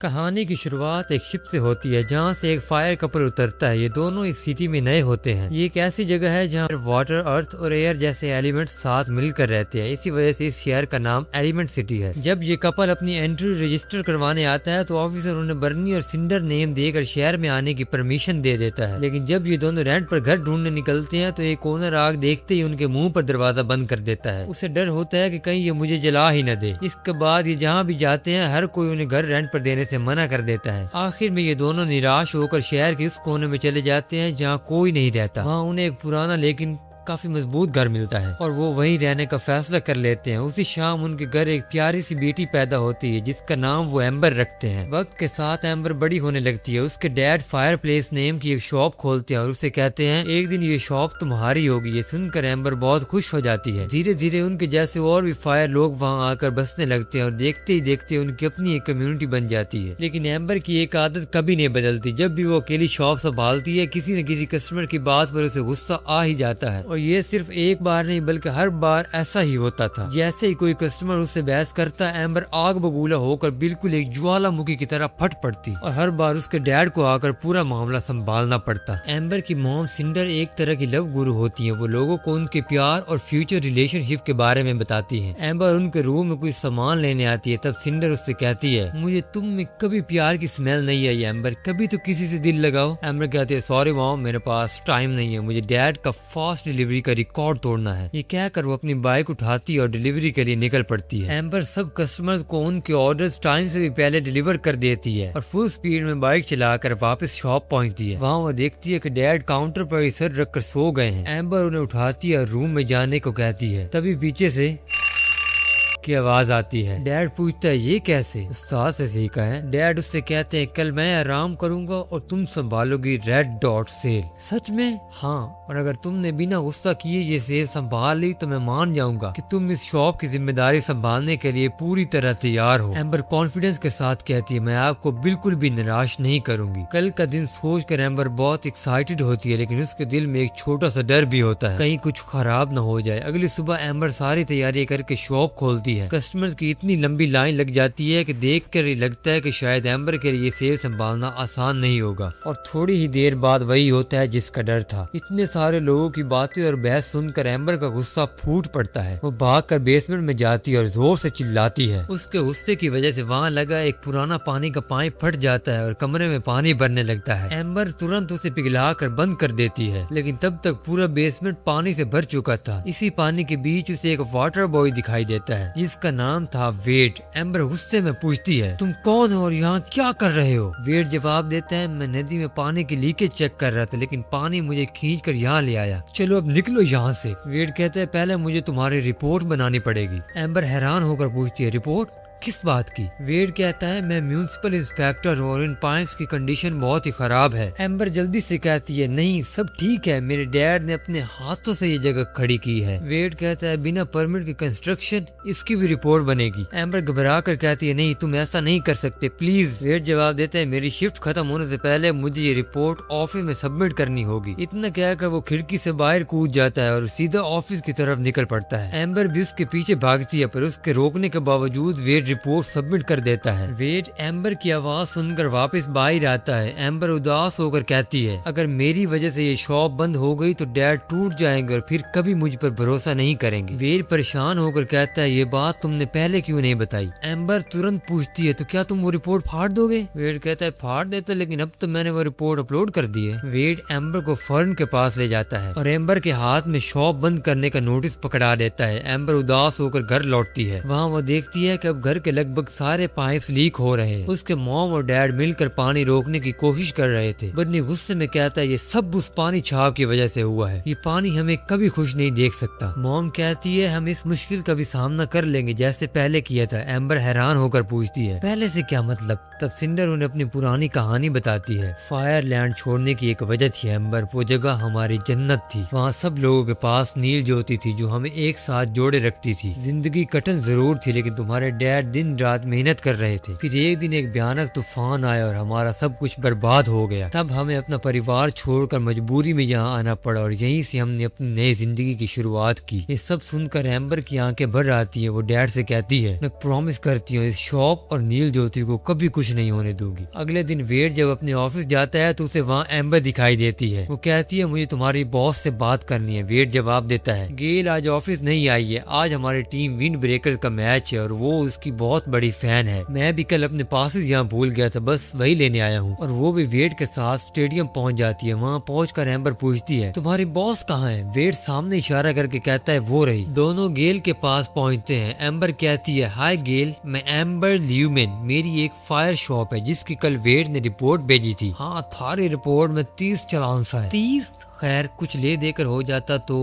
कहानी की शुरुआत एक शिप से होती है जहाँ से एक फायर कपल उतरता है। ये दोनों इस सिटी में नए होते हैं। ये एक ऐसी जगह है जहाँ वाटर, अर्थ और एयर जैसे एलिमेंट्स साथ मिलकर रहते हैं। इसी वजह से इस शहर का नाम एलिमेंट सिटी है। जब ये कपल अपनी एंट्री रजिस्टर करवाने आता है तो ऑफिसर उन्हें बर्नी और सिंडर नेम देकर शहर में आने की परमिशन दे देता है। लेकिन जब ये दोनों रेंट पर घर ढूंढने निकलते हैं तो एक ओनर आग देखते ही उनके मुंह पर दरवाजा बंद कर देता है। उसे डर होता है कि कहीं ये मुझे जला ही न दे। इसके बाद ये जहाँ भी जाते हैं हर कोई उन्हें घर रेंट पर देने से मना कर देता है। आखिर में ये दोनों निराश होकर शहर के उस कोने में चले जाते हैं जहाँ कोई नहीं रहता। वहाँ उन्हें एक पुराना लेकिन काफी मजबूत घर मिलता है और वो वहीं रहने का फैसला कर लेते हैं। उसी शाम उनके घर एक प्यारी सी बेटी पैदा होती है जिसका नाम वो एम्बर रखते हैं। वक्त के साथ एम्बर बड़ी होने लगती है। उसके डैड फायर प्लेस नेम की एक शॉप खोलते हैं और उसे कहते हैं एक दिन ये शॉप तुम्हारी होगी। ये सुनकर एम्बर बहुत खुश हो जाती है। धीरे धीरे उनके जैसे और भी फायर लोग वहाँ आकर बसने लगते हैं और देखते ही देखते उनकी अपनी एक कम्युनिटी बन जाती है। लेकिन एम्बर की एक आदत कभी नहीं बदलती। जब भी वो अकेली शॉप संभालती है किसी न किसी कस्टमर की बात पर उसे गुस्सा आ ही जाता है। और ये सिर्फ एक बार नहीं बल्कि हर बार ऐसा ही होता था। जैसे ही कोई कस्टमर उससे बहस करता एम्बर आग बबूला होकर बिल्कुल एक ज्वालामुखी की तरह फट पड़ती और हर बार उसके डैड को आकर पूरा मामला संभालना पड़ता। एम्बर की मॉम सिंडर एक तरह की लव गुरु होती है। वो लोगों को उनके प्यार और फ्यूचर रिलेशनशिप के बारे में बताती है। एम्बर उनके रूम में कोई सामान लेने आती है तब सिंडर उससे कहती है मुझे तुम में कभी प्यार की स्मेल नहीं आई एम्बर, कभी तो किसी से दिल लगाओ। एम्बर कहती है सॉरी मॉम मेरे पास टाइम नहीं है, मुझे डैड का फास्ट डिलीवरी का रिकॉर्ड तोड़ना है। ये कहकर वो अपनी बाइक उठाती है और डिलीवरी के लिए निकल पड़ती है। एम्बर सब कस्टमर्स को उनके ऑर्डर्स टाइम से भी पहले डिलीवर कर देती है और फुल स्पीड में बाइक चलाकर वापस शॉप पहुंचती है। वहाँ वो देखती है कि डैड काउंटर पर ही सर रखकर सो गए हैं। एम्बर उन्हें उठाती है और रूम में जाने को कहती है। तभी पीछे से की आवाज आती है। डैड पूछता है ये कैसे? उस्ताद से सीखा है। डैड उससे कहते हैं कल मैं आराम करूंगा और तुम संभालोगी रेड डॉट सेल। सच में? हाँ, और अगर तुमने बिना गुस्सा किए ये सेल संभाल ली तो मैं मान जाऊंगा कि तुम इस शॉप की जिम्मेदारी संभालने के लिए पूरी तरह तैयार हो। एम्बर कॉन्फिडेंस के साथ कहती है मैं आपको बिल्कुल भी निराश नहीं करूंगी। कल का दिन सोच कर एम्बर बहुत एक्साइटेड होती है लेकिन उसके दिल में एक छोटा सा डर भी होता है कहीं कुछ खराब न हो जाए। अगली सुबह एम्बर सारी तैयारी करके शॉप खोलती है। कस्टमर्स की इतनी लंबी लाइन लग जाती है कि देखकर ही लगता है कि शायद एम्बर के लिए सेल संभालना आसान नहीं होगा। और थोड़ी ही देर बाद वही होता है जिसका डर था। इतने सारे लोगों की बातें और बहस सुनकर एम्बर का गुस्सा फूट पड़ता है। वो भागकर बेसमेंट में जाती है और जोर से चिल्लाती है। उसके गुस्से की वजह से वहाँ लगा एक पुराना पानी का पाइप फट जाता है और कमरे में पानी भरने लगता है। एम्बर तुरंत उसे पिघला कर बंद कर देती है लेकिन तब तक पूरा बेसमेंट पानी से भर चुका था। इसी पानी के बीच उसे एक वाटर बॉय दिखाई देता है जिसका नाम था वेड। एम्बर गुस्से में पूछती है तुम कौन हो और यहाँ क्या कर रहे हो? वेड जवाब देता है मैं नदी में पानी की लीकेज चेक कर रहा था लेकिन पानी मुझे खींच कर यहाँ ले आया। चलो अब निकलो यहाँ से। वेड कहता है पहले मुझे तुम्हारी रिपोर्ट बनानी पड़ेगी। एम्बर हैरान होकर पूछती है रिपोर्ट किस बात की? वेड कहता है मैं म्यूनिसिपल इंस्पेक्टर हूँ और इन पाइप्स की कंडीशन बहुत ही खराब है। एम्बर जल्दी से कहती है नहीं सब ठीक है, मेरे डैड ने अपने हाथों से ये जगह खड़ी की है। वेड कहता है बिना परमिट की कंस्ट्रक्शन, इसकी भी रिपोर्ट बनेगी। एम्बर घबरा कर कहती है नहीं तुम ऐसा नहीं कर सकते प्लीज। वेड जवाब देता है मेरी शिफ्ट खत्म होने से पहले मुझे ये रिपोर्ट ऑफिस में सबमिट करनी होगी। इतना कहकर वो खिड़की से बाहर कूद जाता है और सीधा ऑफिस की तरफ निकल पड़ता है। एम्बर भी उसके पीछे भागती है पर उसके रोकने के बावजूद वेड रिपोर्ट सबमिट कर देता है। वेड एम्बर की आवाज सुनकर वापस बाहर आता है। एम्बर उदास होकर कहती है अगर मेरी वजह से ये शॉप बंद हो गई तो डैड टूट जाएंगे और फिर कभी मुझ पर भरोसा नहीं करेंगे। वेड परेशान होकर कहता है ये बात तुमने पहले क्यों नहीं बताई? एम्बर तुरंत पूछती है तो क्या तुम वो रिपोर्ट फाड़ दोगे? वेड कहता है फाड़ देता लेकिन अब तो मैंने वो रिपोर्ट अपलोड कर दी है। वेड एम्बर को फर्न के पास ले जाता है और एम्बर के हाथ में शॉप बंद करने का नोटिस पकड़ा देता है। एम्बर उदास होकर घर लौटती है। वहाँ वो देखती है कि अब घर के लगभग सारे पाइप्स लीक हो रहे हैं। उसके मॉम और डैड मिलकर पानी रोकने की कोशिश कर रहे थे। बन्नी गुस्से में कहता है ये सब उस पानी छाप की वजह से हुआ है। ये पानी हमें कभी खुश नहीं देख सकता। मॉम कहती है हम इस मुश्किल का भी सामना कर लेंगे जैसे पहले किया था। एम्बर हैरान होकर पूछती है पहले से क्या मतलब? तब सिंडर उन्हें अपनी पुरानी कहानी बताती है। फायरलैंड छोड़ने की एक वजह थी एम्बर, वो जगह हमारी जन्नत थी। वहाँ सब लोगों के पास नील ज्योति थी जो हमें एक साथ जोड़े रखती थी। जिंदगी कठिन जरूर थी लेकिन तुम्हारे डैड दिन रात मेहनत कर रहे थे। फिर एक दिन एक भयानक तूफान आया और हमारा सब कुछ बर्बाद हो गया। तब हमें अपना परिवार छोड़कर मजबूरी में यहाँ आना पड़ा और यहीं से हमने अपनी नई जिंदगी की शुरुआत की। ये सब सुनकर एम्बर की आंखें भर आती है। वो डैड से कहती है, मैं प्रॉमिस करती हूँ इस शॉप और नील ज्योति को कभी कुछ नहीं होने दूंगी। अगले दिन वेड जब अपने ऑफिस जाता है तो उसे वहाँ एम्बर दिखाई देती है। वो कहती है, मुझे तुम्हारी बॉस से बात करनी है। वेड जवाब देता है, गेल आज ऑफिस नहीं आई है, आज हमारी टीम विंड ब्रेकर्स का मैच है और वो उसकी बहुत बड़ी फैन है। मैं भी कल अपने पासेस यहाँ भूल गया था, बस वही लेने आया हूँ। और वो भी वेड के साथ स्टेडियम पहुँच जाती है। वहाँ पहुँचकर एम्बर पूछती है, तुम्हारी बॉस कहाँ है? वेड सामने इशारा करके कहता है, वो रही। दोनों गेल के पास पहुँचते हैं। एम्बर कहती है, हाय गेल, मैं एम्बर ल्यूमेन, मेरी एक फायर शॉप है जिसकी कल वेड ने रिपोर्ट भेजी थी। हाँ, थारी रिपोर्ट में 30 चालान सा है। 30? खैर कुछ ले देकर हो जाता तो।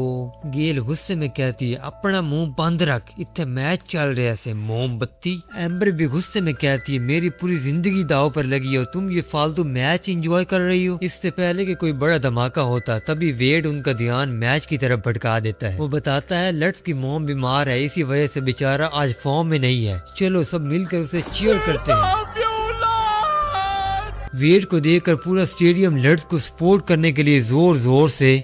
गेल गुस्से में कहती है, अपना मुंह बंद रख, इतने मैच चल रहे ऐसे मोमबत्ती। एम्बर भी गुस्से में कहती है, मेरी पूरी जिंदगी दाव पर लगी है और तुम ये फालतू मैच एंजॉय कर रही हो। इससे पहले कि कोई बड़ा धमाका होता तभी वेड उनका ध्यान मैच की तरफ भटका देता है। वो बताता है, लट्स की मॉम बीमार है, इसी वजह से बेचारा आज फॉर्म में नहीं है, चलो सब मिलकर उसे चीयर करते हैं। वेड को देखकर पूरा स्टेडियम लट्स को सपोर्ट करने के लिए जोर जोर से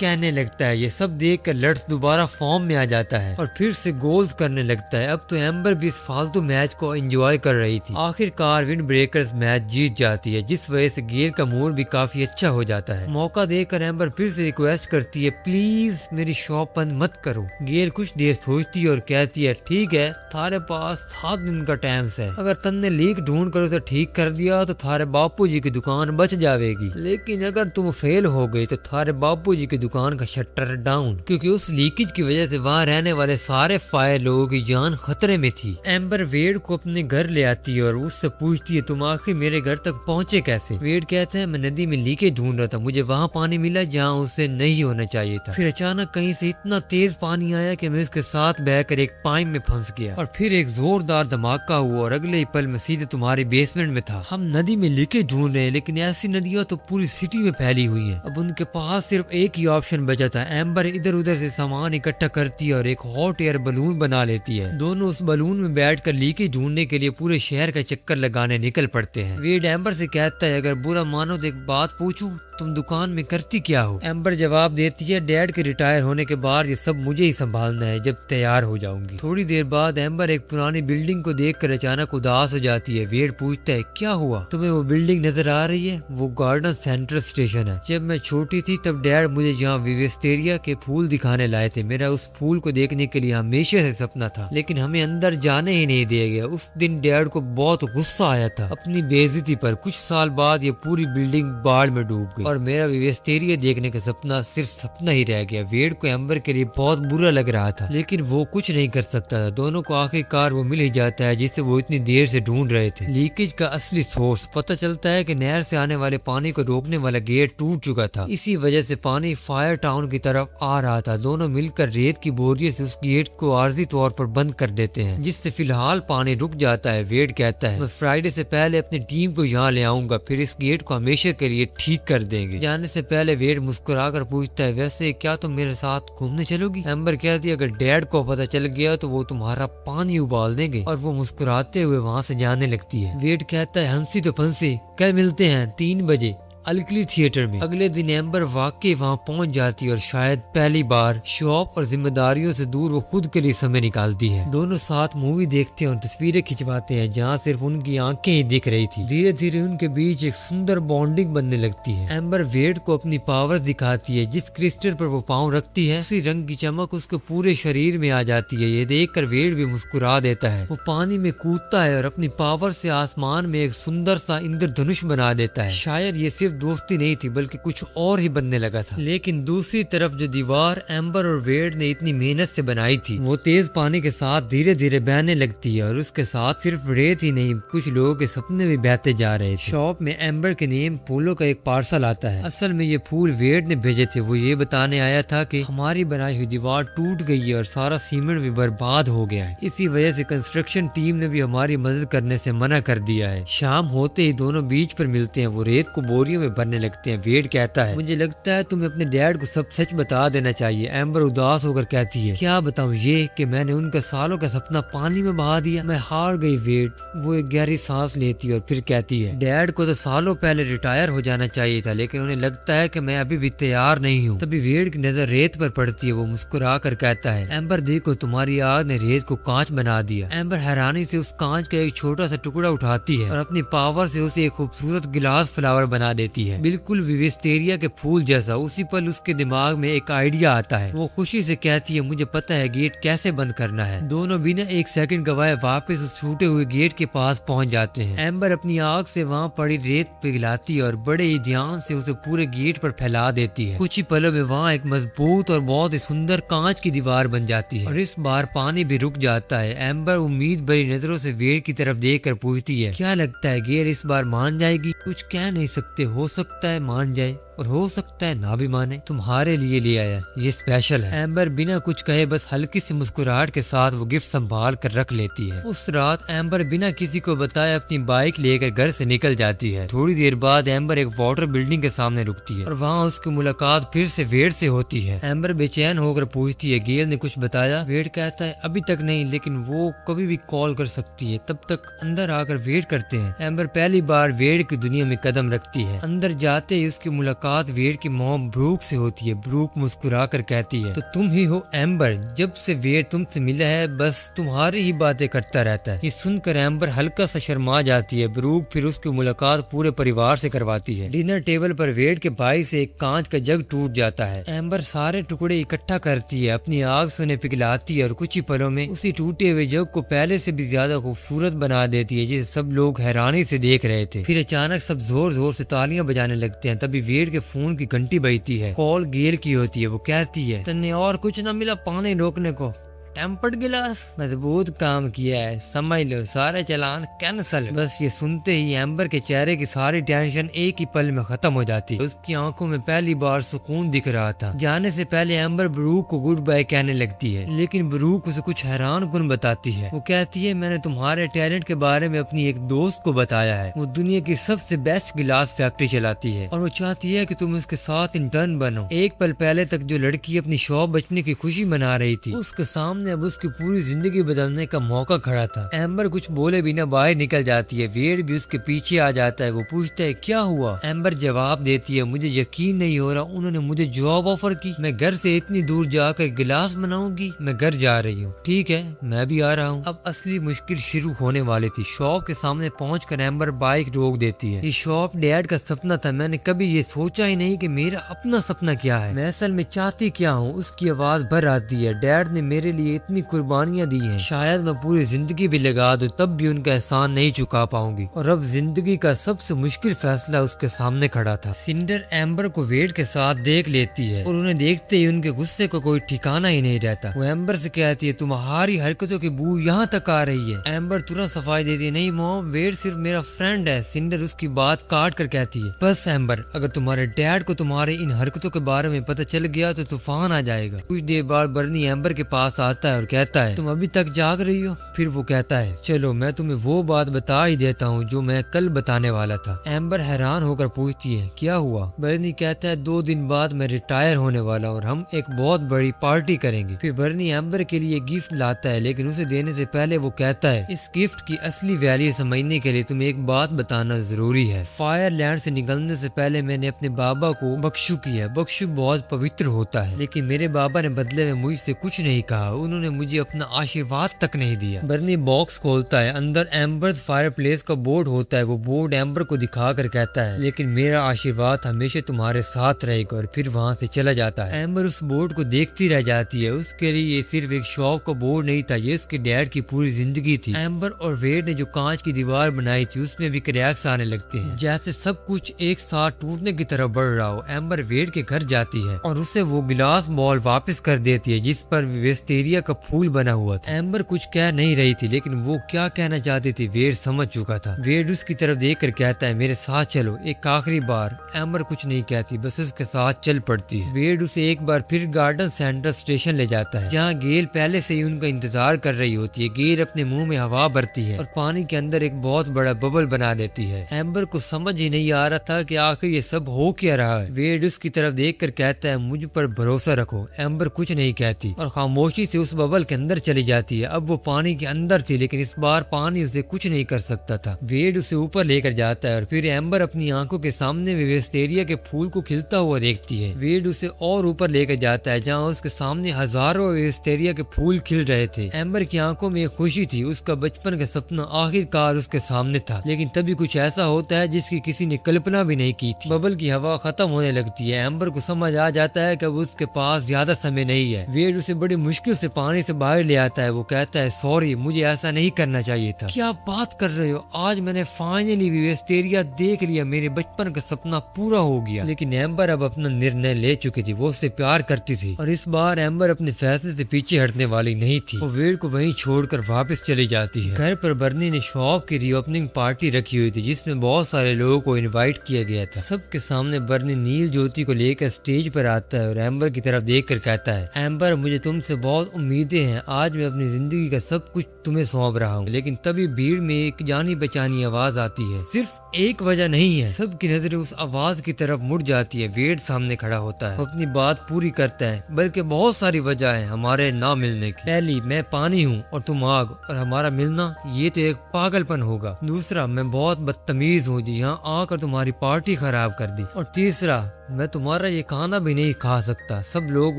कहने लगता है। ये सब देखकर लट्स दोबारा फॉर्म में आ जाता है और फिर से गोल्स करने लगता है। अब तो एम्बर भी इस फालतू मैच को एंजॉय कर रही थी। आखिरकार विंड ब्रेकर्स मैच जीत जाती है, जिस वजह से गेल का मूड भी काफी अच्छा हो जाता है। मौका देकर एम्बर फिर से रिक्वेस्ट करती है, प्लीज मेरी शॉप बंद मत करो। गेल कुछ देर सोचती है और कहती है, ठीक है, थारे पास 7 दिन का टाइम है, अगर तन्ने लीक ढूंढ कर उसे ठीक कर दिया तो थारे बापू जी की दुकान बच जाएगी, लेकिन अगर तुम फेल हो गई तो थारे बापू जी की दुकान का शटर डाउन, क्योंकि उस लीकेज की वजह से वहाँ रहने वाले सारे फायर लोगों की जान खतरे में थी। एम्बर वेड को अपने घर ले आती है और उससे पूछती है, तुम आखिर मेरे घर तक पहुँचे कैसे? वेड कहते हैं, मैं नदी में लीकेज ढूंढ रहा था, मुझे वहाँ पानी मिला जहाँ उसे नहीं होना चाहिए था। फिर अचानक कहीं से इतना तेज पानी आया कि मैं उसके साथ बहकर एक पाइप में फंस गया और फिर एक जोरदार धमाका हुआ और अगले ही पल में सीधे तुम्हारी बेसमेंट में था। हम नदी में लीकेज ढूंढ रहे हैं, लेकिन ऐसी नदियाँ तो पूरी सिटी में फैली हुई है। अब उनके पास सिर्फ एक ही ऑप्शन बचा था। एम्बर इधर उधर से सामान इकट्ठा करती है और एक हॉट एयर बलून बना लेती है। दोनों उस बलून में बैठकर लीकेज ढूंढने के लिए पूरे शहर का चक्कर लगाने निकल पड़ते हैं। वेड एम्बर से कहता है, अगर बुरा मानो तो एक बात पूछूं, तुम दुकान में करती क्या हो? एम्बर जवाब देती है, डैड के रिटायर होने के बाद ये सब मुझे ही संभालना है जब तैयार हो जाऊंगी। थोड़ी देर बाद एम्बर एक पुरानी बिल्डिंग को देखकर अचानक उदास हो जाती है। वेड पूछता है, क्या हुआ? तुम्हें वो बिल्डिंग नजर आ रही है? वो गार्डन सेंट्रल स्टेशन है। जब मैं छोटी थी तब डैड मुझे यहाँ विवेस्टेरिया के फूल दिखाने लाए थे। मेरा उस फूल को देखने के लिए हमेशा से सपना था, लेकिन हमें अंदर जाने ही नहीं दिया गया। उस दिन डैड को बहुत गुस्सा आया था अपनी बेइज्जती पर। कुछ साल बाद ये पूरी बिल्डिंग बाढ़ में डूब गई और मेरा विवेस्टेरिया देखने का सपना सिर्फ सपना ही रह गया। वेड को एम्बर के लिए बहुत बुरा लग रहा था, लेकिन वो कुछ नहीं कर सकता था। दोनों को आखिरकार वो मिल ही जाता है जिसे वो इतनी देर से ढूंढ रहे थे। लीकेज का असली सोर्स पता चलता है कि नहर से आने वाले पानी को रोकने वाला गेट टूट चुका था। इसी वजह से पानी फायर टाउन की तरफ आ रहा था। दोनों मिलकर रेत की बोरियों से उस गेट को आर्जी तौर पर बंद कर देते हैं, जिससे फिलहाल पानी रुक जाता है। वेड कहता है, मैं फ्राइडे से पहले अपनी टीम को यहाँ ले आऊंगा, फिर इस गेट को हमेशा के लिए ठीक कर देंगे। जाने से पहले वेड मुस्कुराकर पूछता है, वैसे क्या तुम मेरे साथ घूमने चलोगी? एम्बर कहती है, अगर डैड को पता चल गया तो वो तुम्हारा पानी उबाल देंगे, और वो मुस्कुराते हुए वहाँ से जाने लगती है। वेड कहता है, हंसी तो फंसी, कल मिलते हैं 3 बजे अल्कली थिएटर में। अगले दिन एम्बर वाकई वहाँ पहुँच जाती है और शायद पहली बार शॉप और जिम्मेदारियों से दूर वो खुद के लिए समय निकालती है। दोनों साथ मूवी देखते हैं और तस्वीरें खिंचवाते हैं जहाँ सिर्फ उनकी आंखें ही दिख रही थी। धीरे धीरे उनके बीच एक सुंदर बॉन्डिंग बनने लगती है। एम्बर वेड को अपनी पावर्स दिखाती है। जिस क्रिस्टल पर वो पाँव रखती है उसी रंग की चमक उसके पूरे शरीर में आ जाती है। ये देख कर वेड भी मुस्कुरा देता है। वो पानी में कूदता है और अपनी पावर से आसमान में एक सुंदर सा इंद्रधनुष बना देता है। शायद ये सिर्फ दोस्ती नहीं थी बल्कि कुछ और ही बनने लगा था। लेकिन दूसरी तरफ जो दीवार एम्बर और वेड ने इतनी मेहनत से बनाई थी वो तेज पानी के साथ धीरे धीरे बहने लगती है और उसके साथ सिर्फ रेत ही नहीं कुछ लोगों के सपने भी बहते जा रहे थे। शॉप में एम्बर के नेम फूलों का एक पार्सल आता है। असल में ये फूल वेड ने भेजे थे। वो ये बताने आया था कि हमारी बनाई हुई दीवार टूट गई है और सारा सीमेंट भी बर्बाद हो गया है। इसी वजह से कंस्ट्रक्शन टीम ने भी हमारी मदद करने से मना कर दिया है। शाम होते ही दोनों बीच पर मिलते हैं। वो रेत को बोरियों खुशियों में भरने लगते हैं। वेड कहता है मुझे लगता है तुम्हें अपने डैड को सब सच बता देना चाहिए। एम्बर उदास होकर कहती है क्या बताऊं, ये कि मैंने उनका सालों का सपना पानी में बहा दिया। मैं हार गई वेड। वो एक गहरी सांस लेती है और फिर कहती है डैड को तो सालों पहले रिटायर हो जाना चाहिए था, लेकिन उन्हें लगता है कि मैं अभी भी तैयार नहीं हूँ। तभी वेड की नजर रेत पर पड़ती है। वो मुस्कुरा कर कहता है एम्बर देखो तुम्हारी आग ने रेत को कांच बना दिया। एम्बर हैरानी से उस कांच का एक छोटा सा टुकड़ा उठाती है और अपनी पावर से उसे एक खूबसूरत गिलास फ्लावर बना देती है, बिल्कुल विवेस्टेरिया के फूल जैसा। उसी पल उसके दिमाग में एक आइडिया आता है। वो खुशी से कहती है मुझे पता है गेट कैसे बंद करना है। दोनों बिना एक सेकंड गवाए वापस उस छूटे हुए गेट के पास पहुंच जाते हैं। एम्बर अपनी आग से वहां पड़ी रेत पिघलाती है और बड़े ही ध्यान से उसे पूरे गेट पर फैला देती है। कुछ ही पलों में वहाँ एक मजबूत और बहुत ही सुंदर कांच की दीवार बन जाती है और इस बार पानी भी रुक जाता है। एम्बर उम्मीद भरी नजरों से वेड की तरफ देख कर पूछती है क्या लगता है गेट इस बार मान जाएगी? कुछ कह नहीं सकते, हो सकता है मान जाए और हो सकता है ना भी माने। तुम्हारे लिए ले आया, ये स्पेशल है। एम्बर बिना कुछ कहे बस हल्की सी मुस्कुराहट के साथ वो गिफ्ट संभाल कर रख लेती है। उस रात एम्बर बिना किसी को बताए अपनी बाइक लेकर घर से निकल जाती है। थोड़ी देर बाद एम्बर एक वाटर बिल्डिंग के सामने रुकती है और वहाँ उसकी मुलाकात फिर से वेड से होती है। एम्बर बेचैन होकर पूछती है गेल ने कुछ बताया? वेड कहता है अभी तक नहीं, लेकिन वो कभी भी कॉल कर सकती है, तब तक अंदर आकर वेट करते हैं। एम्बर पहली बार वेड की दुनिया में कदम रखती है। अंदर जाते ही उसकी मुलाकात वेड की मॉम ब्रूक से होती है। ब्रूक मुस्कुरा कर कहती है तो तुम ही हो एम्बर, जब से वेड तुमसे मिला है बस तुम्हारी ही बातें करता रहता है। ये सुनकर एम्बर हल्का सा शर्मा जाती है। ब्रूक फिर उसकी मुलाकात पूरे परिवार से करवाती है। डिनर टेबल पर वेड के भाई से एक कांच का जग टूट जाता है। एम्बर सारे टुकड़े इकट्ठा करती है, अपनी आग से उन्हें पिघलाती है और कुछ ही पलों में उसी टूटे हुए जग को पहले से भी ज्यादा खूबसूरत बना देती है, जिसे सब लोग हैरानी से देख रहे थे। फिर अचानक सब जोर जोर से तालियां बजाने लगते हैं। तभी वेड के फोन की घंटी बजती है। कॉल गेल की होती है। वो कहती है तन्ने और कुछ न मिला पानी रोकने को? टेम्पर्ड गिलास, मजबूत काम किया है, समझ लो सारे चालान कैंसल। बस ये सुनते ही एम्बर के चेहरे की सारी टेंशन एक ही पल में खत्म हो जाती है। उसकी आंखों में पहली बार सुकून दिख रहा था। जाने से पहले एम्बर ब्रूक को गुड बाय कहने लगती है, लेकिन ब्रूक उसे कुछ हैरान कुन बताती है। वो कहती है मैंने तुम्हारे टैलेंट के बारे में अपनी एक दोस्त को बताया है। वो दुनिया की सबसे बेस्ट गिलास फैक्ट्री चलाती है और वो चाहती है कि तुम उसके साथ इंटर्न बनो। एक पल पहले तक जो लड़की अपनी शॉप बचने की खुशी मना रही थी, उसके सामने अब उसकी पूरी जिंदगी बदलने का मौका खड़ा था। एम्बर कुछ बोले बिना बाहर निकल जाती है। वेड भी उसके पीछे आ जाता है। वो पूछता है क्या हुआ? एम्बर जवाब देती है मुझे यकीन नहीं हो रहा, उन्होंने मुझे जॉब ऑफर की। मैं घर से इतनी दूर जाकर गिलास बनाऊंगी। मैं घर जा रही हूँ। ठीक है मैं भी आ रहा हूँ। अब असली मुश्किल शुरू होने वाली थी। शॉप के सामने पहुंचकर एम्बर बाइक रोक देती है। ये शॉप डैड का सपना था। मैंने कभी ये सोचा ही नहीं कि मेरा अपना सपना क्या है, मैं असल में चाहती क्या हूँ। उसकी आवाज भर आती है डैड ने मेरे लिए इतनी कुर्बानियां दी हैं, शायद मैं पूरी जिंदगी भी लगा दूं तब भी उनका एहसान नहीं चुका पाऊंगी। और अब जिंदगी का सबसे मुश्किल फैसला उसके सामने खड़ा था। सिंडर एम्बर को वेड के साथ देख लेती है और उन्हें देखते ही उनके गुस्से को कोई ठिकाना ही नहीं रहता। वो एम्बर से कहती है तुम्हारी हरकतों की बू यहाँ तक आ रही है। एम्बर तुरंत सफाई देती है नहीं मॉम, वेड सिर्फ मेरा फ्रेंड है। सिंडर उसकी बात काट कर कहती है बस एम्बर, अगर तुम्हारे डैड को तुम्हारे इन हरकतों के बारे में पता चल गया तो तूफान आ जाएगा। कुछ देर बाद बर्नी एम्बर के पास आता है और कहता है तुम अभी तक जाग रही हो? फिर वो कहता है चलो मैं तुम्हें वो बात बता ही देता हूँ जो मैं कल बताने वाला था। एम्बर हैरान होकर पूछती है क्या हुआ? बर्नी कहता है 2 दिन बाद मैं रिटायर होने वाला और हम एक बहुत बड़ी पार्टी करेंगे। फिर बर्नी एम्बर के लिए गिफ्ट लाता है, लेकिन उसे देने से पहले वो कहता है इस गिफ्ट की असली वैल्यू समझने के लिए तुम्हें एक बात बताना जरूरी है। फायरलैंड से निकलने से पहले मैंने अपने बाबा को बख्शू किया। बख्शू बहुत पवित्र होता है, लेकिन मेरे बाबा ने बदले में मुझसे कुछ नहीं कहा। उन्होंने मुझे अपना आशीर्वाद तक नहीं दिया। बर्नी बॉक्स खोलता है, अंदर एम्बर फायरप्लेस का बोर्ड होता है। वो बोर्ड एम्बर को दिखा कर कहता है लेकिन मेरा आशीर्वाद हमेशा तुम्हारे साथ रहेगा, और फिर वहाँ से चला जाता है। एम्बर उस बोर्ड को देखती रह जाती है। उसके लिए ये सिर्फ एक शॉप का बोर्ड नहीं था, ये उसके डैड की पूरी जिंदगी थी। एम्बर और वेड ने जो कांच की दीवार बनाई थी उसमें भी क्रैक्स आने लगते हैं, जैसे सब कुछ एक साथ टूटने की तरफ बढ़ रहा हो। एम्बर वेड के घर जाती है और उसे वो गिलास बॉल वापस कर देती है जिस पर वेस्टेरिया विक्टोरिया का फूल बना हुआ था। एम्बर कुछ कह नहीं रही थी, लेकिन वो क्या कहना चाहती थी वेड समझ चुका था। वेड उसकी तरफ देखकर कहता है मेरे साथ चलो एक आखिरी बार। एम्बर कुछ नहीं कहती, बस उसके साथ चल पड़ती है। वेड उसे एक बार फिर गार्डन सेंट्रल स्टेशन ले जाता है, जहाँ गेल पहले से ही उनका इंतजार कर रही होती है। गेल अपने मुंह में हवा भरती है और पानी के अंदर एक बहुत बड़ा बबल बना देती है। एम्बर को समझ ही नहीं आ रहा था कि आखिर ये सब हो क्या रहा है। वेड उसकी तरफ देखकर कहता है मुझ पर भरोसा रखो। एम्बर कुछ नहीं कहती और खामोशी से उस बबल के अंदर चली जाती है। अब वो पानी के अंदर थी, लेकिन इस बार पानी उसे कुछ नहीं कर सकता था। वेड उसे ऊपर लेकर जाता है और फिर एम्बर अपनी आंखों के सामने विवेस्टेरिया के फूल को खिलता हुआ देखती है। वेड उसे और ऊपर लेकर जाता है, जहाँ उसके सामने हजारों विवेस्टेरिया के फूल खिल रहे थे। एम्बर की आंखों में खुशी थी, उसका बचपन का सपना आखिरकार उसके सामने था। लेकिन तभी कुछ ऐसा होता है जिसकी किसी ने कल्पना भी नहीं की थी। बबल की हवा खत्म होने लगती है। एम्बर को समझ आ जाता है कि अब उसके पास ज्यादा समय नहीं है। वेड उसे बड़ी मुश्किल से पानी से बाहर ले आता है। वो कहता है सॉरी, मुझे ऐसा नहीं करना चाहिए था। क्या बात कर रहे हो, आज मैंने फाइनली विवेस्टेरिया देख लिया, मेरे बचपन का सपना पूरा हो गया। लेकिन एम्बर अब अपना निर्णय ले चुकी थी, वो उससे प्यार करती थी और इस बार एम्बर अपने फैसले से पीछे हटने वाली नहीं थी। वो वेड को वहीं छोड़कर वापस चली जाती है। घर पर बर्नी ने शॉप की रीओपनिंग पार्टी रखी हुई थी, जिसमें बहुत सारे लोगों को इनवाइट किया गया था। सबके सामने बर्नी नील ज्योति को लेकर स्टेज पर आता है और एम्बर की तरफ देखकर कहता है एम्बर, मुझे तुमसे बहुत उम्मीदें हैं, आज मैं अपनी जिंदगी का सब कुछ तुम्हें सौंप रहा हूँ। लेकिन तभी भीड़ में एक जानी पहचानी आवाज आती है। सिर्फ एक वजह नहीं है, सबकी नजरें उस आवाज की तरफ मुड़ जाती है। वेड सामने खड़ा होता है, वो अपनी बात पूरी करता है, बल्कि बहुत सारी वजह है हमारे ना मिलने की। पहली, मैं पानी हूँ और तुम आग, और हमारा मिलना ये तो एक पागलपन होगा। दूसरा, मैं बहुत बदतमीज हूँ जी, यहाँ आकर तुम्हारी पार्टी खराब कर दी। और तीसरा, मैं तुम्हारा ये खाना भी नहीं खा सकता। सब लोग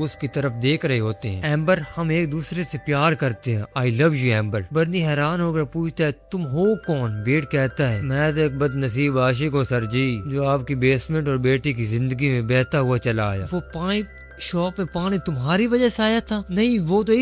उसकी तरफ देख रहे होते हैं। एम्बर, हम एक दूसरे से प्यार करते हैं, आई लव यू एम्बर। बर्नी हैरान होकर पूछता है तुम हो कौन? वेड कहता है मैं तो एक बदनसीब आशिक हूँ सर जी, जो आपकी बेसमेंट और बेटी की जिंदगी में बहता हुआ चला आया। वो पाइप शॉप में पानी तुम्हारी वजह से आया था? नहीं, वो तो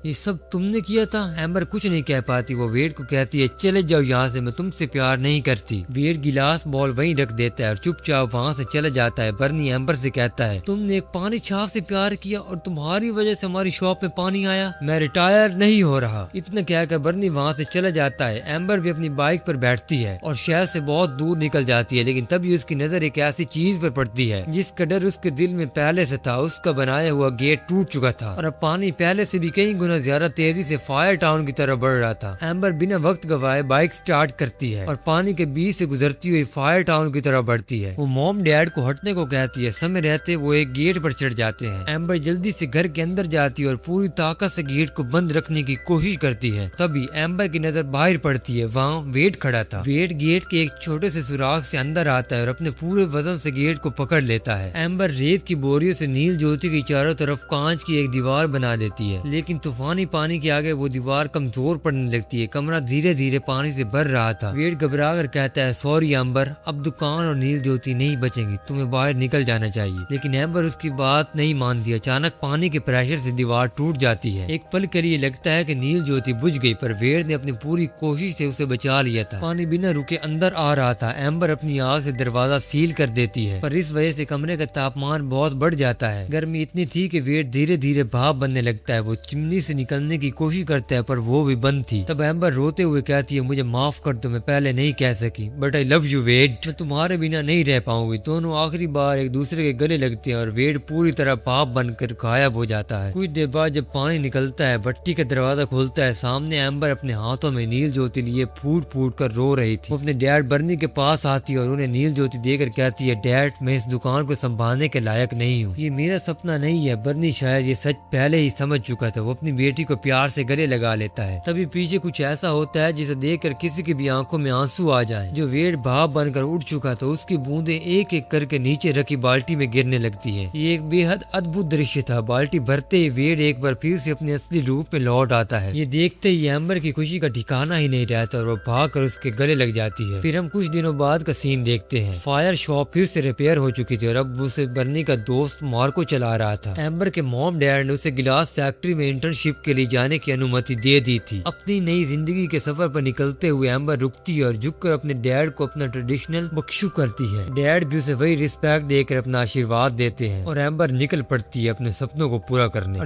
ये सब तुमने किया था। एम्बर कुछ नहीं कह पाती। वो वेड को कहती है चले जाओ यहाँ से, मैं तुमसे प्यार नहीं करती। वेड गिलास बॉल वहीं रख देता है और चुपचाप वहाँ से चला जाता है। बर्नी एम्बर से कहता है तुमने एक पानी छाप से प्यार किया और तुम्हारी वजह से हमारी शॉप में पानी आया। मैं रिटायर नहीं हो रहा। इतना कहकर बर्नी वहाँ से चला जाता है। एम्बर भी अपनी बाइक पर बैठती है और शहर से बहुत दूर निकल जाती है। लेकिन तभी उसकी नजर एक ऐसी चीज पर पड़ती है जिसका डर उसके दिल में पहले से था। उसका बनाया हुआ गेट टूट चुका था और अब पानी पहले से भी कई गुना ज्यादा तेजी से फायर टाउन की तरफ बढ़ रहा था। एम्बर बिना वक्त गवाए बाइक स्टार्ट करती है और पानी के बीच से गुजरती हुई फायर टाउन की तरफ बढ़ती है। वो मॉम डैड को हटने को कहती है। समय रहते वो एक गेट पर चढ़ जाते हैं। एम्बर जल्दी से घर के अंदर जाती है और पूरी ताकत से गेट को बंद रखने की कोशिश करती है। तभी एम्बर की नजर बाहर पड़ती है। वहाँ वेड खड़ा था। वेड गेट के एक छोटे से सुराख से अंदर आता है और अपने पूरे वजन से गेट को पकड़ लेता है। एम्बर रेत की बोरियों से नील ज्योति की चारों तरफ कांच की एक दीवार बना देती है, लेकिन तूफानी पानी के आगे वो दीवार कमजोर पड़ने लगती है। कमरा धीरे धीरे पानी से भर रहा था। वेड घबरा कर कहता है सॉरी एम्बर, अब दुकान और नील ज्योति नहीं बचेंगी, तुम्हें बाहर निकल जाना चाहिए। लेकिन एम्बर उसकी बात नहीं मानती। अचानक पानी के प्रेशर से दीवार टूट जाती है। एक पल के लिए लगता है कि नील ज्योति बुझ गई, पर वेड ने अपनी पूरी कोशिश से उसे बचा लिया था। पानी बिना रुके अंदर आ रहा था। एम्बर अपनी आग से दरवाजा सील कर देती है, पर इस वजह से कमरे का तापमान बहुत बढ़ जाता है। गर्मी इतनी थी कि वेड धीरे धीरे भाप बनने लगता है। वो चिमनी से निकलने की कोशिश करता है, पर वो भी बंद थी। तब एम्बर रोते हुए कहती है मुझे माफ कर दो, मैं पहले नहीं कह सकी, बट आई लव यू वेड, मैं तुम्हारे बिना नहीं रह पाऊंगी। दोनों आखिरी बार एक दूसरे के गले लगते हैं और वेड पूरी तरह भाप बनकर गायब हो जाता है। कुछ देर बाद जब पानी निकलता है, भट्टी का दरवाजा खुलता है। सामने एम्बर अपने हाथों में नील ज्योति लिए फूट फूट कर रो रही थी। वो अपने डैड बर्नी के पास आती है और उन्हें नील ज्योति देकर कहती है डैड, मैं इस दुकान को संभालने के लायक नहीं हूँ, ये मेरा सपना नहीं है। बर्नी शायद ये सच पहले ही समझ चुका था। वो अपनी बेटी को प्यार से गले लगा लेता है। तभी पीछे कुछ ऐसा होता है जिसे देखकर किसी की भी आंखों में आंसू आ जाए। जो वेड भाप बनकर उठ चुका था, उसकी बूंदें एक एक करके नीचे रखी बाल्टी में गिरने लगती है। ये एक बेहद अद्भुत दृश्य था। बाल्टी भरते ही वेड एक बार फिर से अपने असली रूप में लौट आता है। ये देखते ही एम्बर की खुशी का ठिकाना ही नहीं रहता और वो भागकर उसके गले लग जाती है। फिर हम कुछ दिनों बाद का सीन देखते हैं। फायर शॉप फिर से रिपेयर हो चुकी थी और अब उसे बर्नी का दोस्त मार्को चला रहा था। एम्बर के मॉम डैड ने उसे गिलास फैक्ट्री में इंटर्नशिप के लिए जाने की अनुमति दे दी थी। अपनी नई जिंदगी के सफर पर निकलते हुए एम्बर रुकती है और झुककर अपने डैड को अपना ट्रेडिशनल बख्शू करती है। डैड भी उसे वही रिस्पेक्ट देकर अपना आशीर्वाद देते हैं और एम्बर निकल पड़ती है अपने सपनों को पूरा करने।